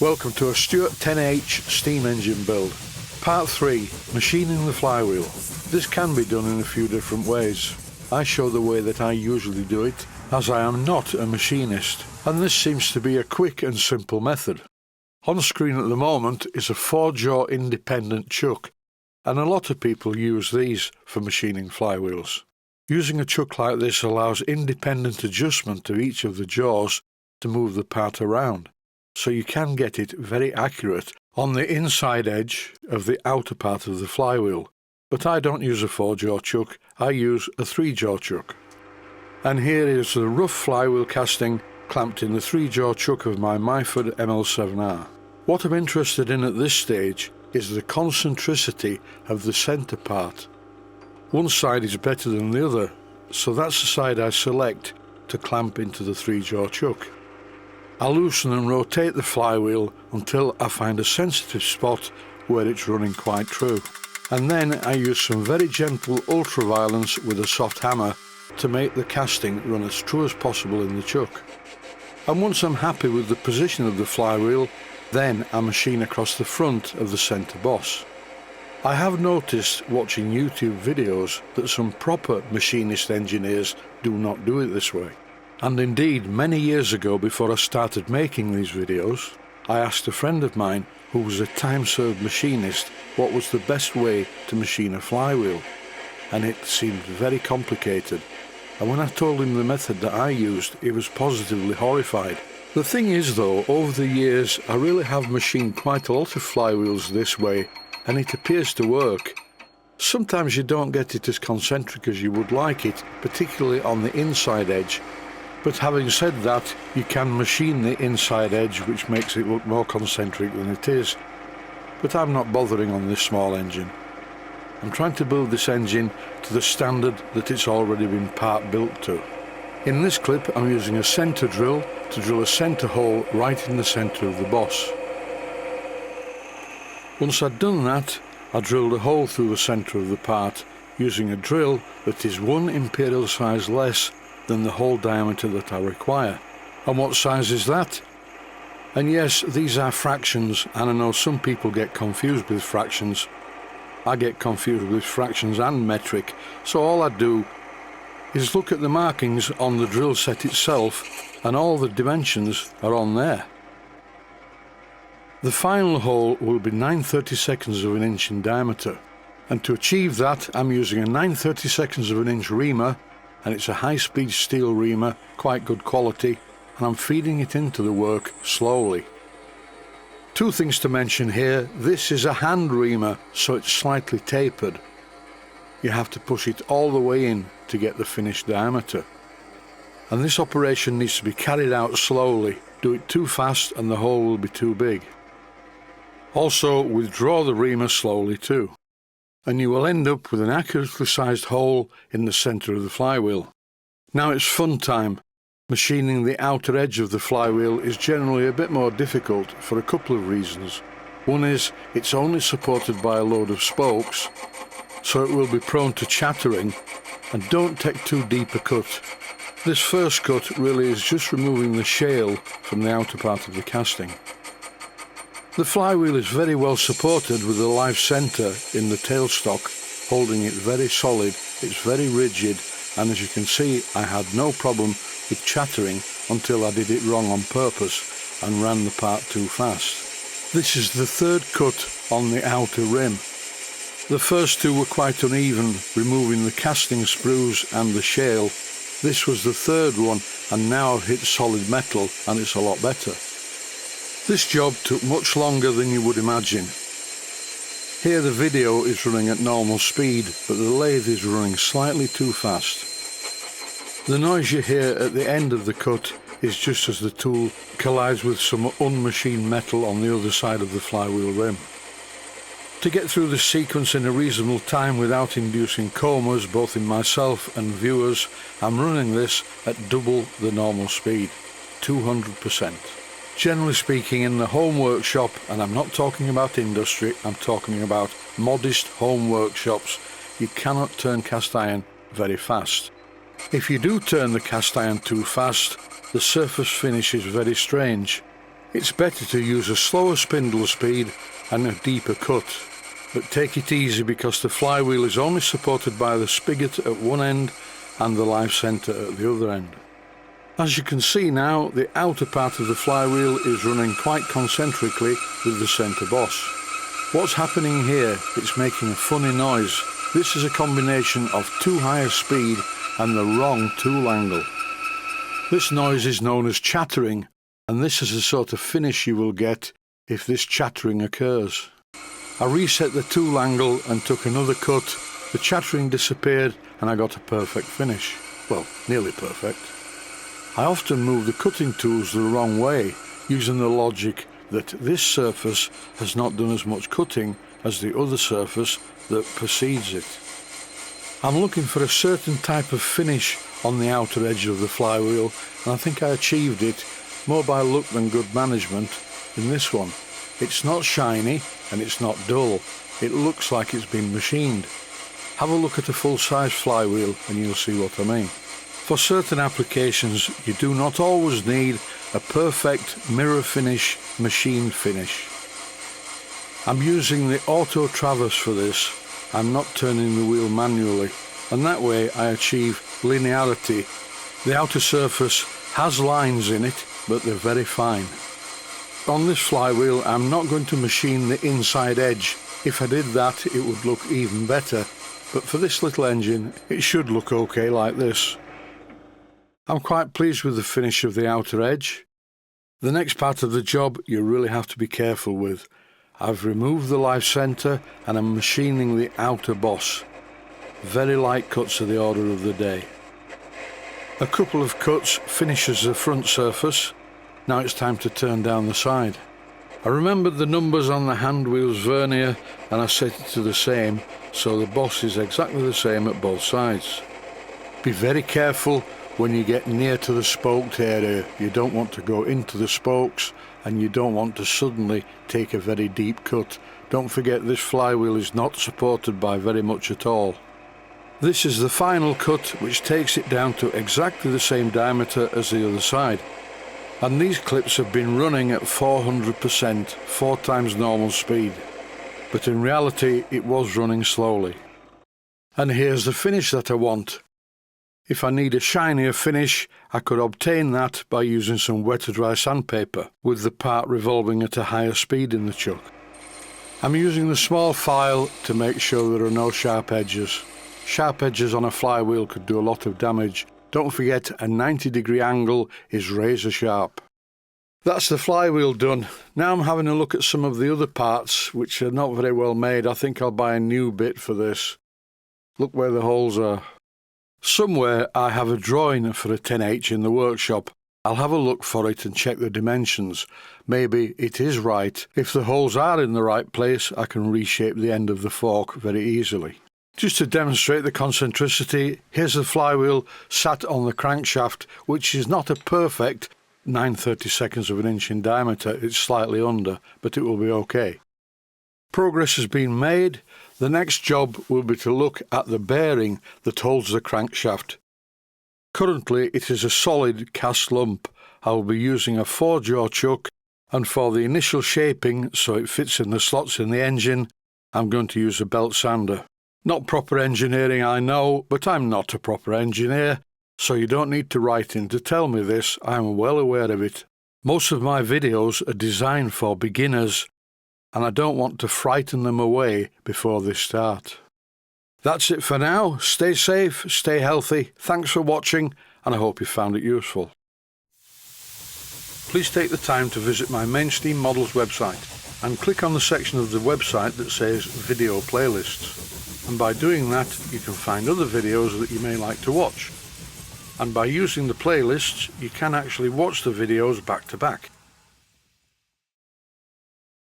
Welcome to a Stuart 10H steam engine build. Part 3, machining the flywheel. This can be done in a few different ways. I show the way that I usually do it, as I am not a machinist, and this seems to be a quick and simple method. On screen at the moment is a 4-jaw independent chuck, and a lot of people use these for machining flywheels. Using a chuck like this allows independent adjustment of each of the jaws to move the part around, so you can get it very accurate on the inside edge of the outer part of the flywheel. But I don't use a 4-jaw chuck, I use a 3-jaw chuck. And here is the rough flywheel casting clamped in the 3-jaw chuck of my Myford ML7R. What I'm interested in at this stage is the concentricity of the centre part. One side is better than the other, so that's the side I select to clamp into the 3-jaw chuck. I loosen and rotate the flywheel until I find a sensitive spot where it's running quite true. And then I use some very gentle ultraviolence with a soft hammer to make the casting run as true as possible in the chuck. And once I'm happy with the position of the flywheel, then I machine across the front of the centre boss. I have noticed watching YouTube videos that some proper machinist engineers do not do it this way. And indeed, many years ago, before I started making these videos, I asked a friend of mine who was a time-served machinist what was the best way to machine a flywheel, and it seemed very complicated. And when I told him the method that I used, he was positively horrified. The thing is though, over the years I really have machined quite a lot of flywheels this way, and it appears to work. Sometimes you don't get it as concentric as you would like it, particularly on the inside edge. But having said that, you can machine the inside edge, which makes it look more concentric than it is. But I'm not bothering on this small engine. I'm trying to build this engine to the standard that it's already been part built to. In this clip I'm using a centre drill to drill a centre hole right in the centre of the boss. Once I'd done that, I drilled a hole through the centre of the part using a drill that is 1 imperial size less than the hole diameter that I require. And what size is that? And yes, these are fractions, and I know some people get confused with fractions. I get confused with fractions and metric, so all I do is look at the markings on the drill set itself, and all the dimensions are on there. The final hole will be 9/32 of an inch in diameter, and to achieve that I'm using a 9/32 of an inch reamer, and it's a high-speed steel reamer, quite good quality, and I'm feeding it into the work slowly. Two things to mention here: this is a hand reamer, so it's slightly tapered. You have to push it all the way in to get the finished diameter. And this operation needs to be carried out slowly. Do it too fast and the hole will be too big. Also, withdraw the reamer slowly too, and you will end up with an accurately sized hole in the centre of the flywheel. Now it's fun time. Machining the outer edge of the flywheel is generally a bit more difficult for a couple of reasons. One is it's only supported by a load of spokes, so it will be prone to chattering, and don't take too deep a cut. This first cut really is just removing the shale from the outer part of the casting. The flywheel is very well supported with a live centre in the tailstock, holding it very solid. It's very rigid, and as you can see, I had no problem with chattering until I did it wrong on purpose and ran the part too fast. This is the third cut on the outer rim. The first two were quite uneven, removing the casting sprues and the shale. This was the third one, and now I've hit solid metal and it's a lot better. This job took much longer than you would imagine. Here the video is running at normal speed, but the lathe is running slightly too fast. The noise you hear at the end of the cut is just as the tool collides with some unmachined metal on the other side of the flywheel rim. To get through this sequence in a reasonable time without inducing comas both in myself and viewers, I'm running this at double the normal speed, 200%. Generally speaking, in the home workshop, and I'm not talking about industry, I'm talking about modest home workshops, you cannot turn cast iron very fast. If you do turn the cast iron too fast, the surface finish is very strange. It's better to use a slower spindle speed and a deeper cut, but take it easy because the flywheel is only supported by the spigot at one end and the live centre at the other end. As you can see now, the outer part of the flywheel is running quite concentrically with the centre boss. What's happening here? It's making a funny noise. This is a combination of too high a speed and the wrong tool angle. This noise is known as chattering, and this is the sort of finish you will get if this chattering occurs. I reset the tool angle and took another cut. The chattering disappeared and I got a perfect finish. Well, nearly perfect. I often move the cutting tools the wrong way, using the logic that this surface has not done as much cutting as the other surface that precedes it. I'm looking for a certain type of finish on the outer edge of the flywheel, and I think I achieved it more by luck than good management in this one. It's not shiny and it's not dull. It looks like it's been machined. Have a look at a full-size flywheel and you'll see what I mean. For certain applications, you do not always need a perfect mirror finish, machined finish. I'm using the auto traverse for this. I'm not turning the wheel manually, and that way I achieve linearity. The outer surface has lines in it, but they're very fine. On this flywheel, I'm not going to machine the inside edge. If I did that, it would look even better, but for this little engine, it should look okay like this. I'm quite pleased with the finish of the outer edge. The next part of the job you really have to be careful with. I've removed the live centre and I'm machining the outer boss. Very light cuts are the order of the day. A couple of cuts finishes the front surface. Now it's time to turn down the side. I remembered the numbers on the hand wheel's vernier and I set it to the same, so the boss is exactly the same at both sides. Be very careful when you get near to the spoked area. You don't want to go into the spokes and you don't want to suddenly take a very deep cut. Don't forget this flywheel is not supported by very much at all. This is the final cut, which takes it down to exactly the same diameter as the other side. And these clips have been running at 400%, 4 times normal speed. But in reality it was running slowly. And here's the finish that I want. If I need a shinier finish, I could obtain that by using some wet or dry sandpaper, with the part revolving at a higher speed in the chuck. I'm using the small file to make sure there are no sharp edges. Sharp edges on a flywheel could do a lot of damage. Don't forget, a 90-degree angle is razor sharp. That's the flywheel done. Now I'm having a look at some of the other parts, which are not very well made. I think I'll buy a new bit for this. Look where the holes are. Somewhere I have a drawing for a 10H in the workshop. I'll have a look for it and check the dimensions. Maybe it is right. If the holes are in the right place, I can reshape the end of the fork very easily. Just to demonstrate the concentricity, here's the flywheel sat on the crankshaft, which is not a perfect 9/32 of an inch in diameter. It's slightly under, but it will be okay. Progress has been made. The next job will be to look at the bearing that holds the crankshaft. Currently it is a solid cast lump. I will be using a 4-jaw chuck, and for the initial shaping so it fits in the slots in the engine, I'm going to use a belt sander. Not proper engineering, I know, but I'm not a proper engineer, so you don't need to write in to tell me this. I'm well aware of it. Most of my videos are designed for beginners, and I don't want to frighten them away before they start. That's it for now. Stay safe, stay healthy. Thanks for watching, and I hope you found it useful. Please take the time to visit my Mainstream Models website and click on the section of the website that says Video Playlists. And by doing that, you can find other videos that you may like to watch. And by using the playlists, you can actually watch the videos back to back.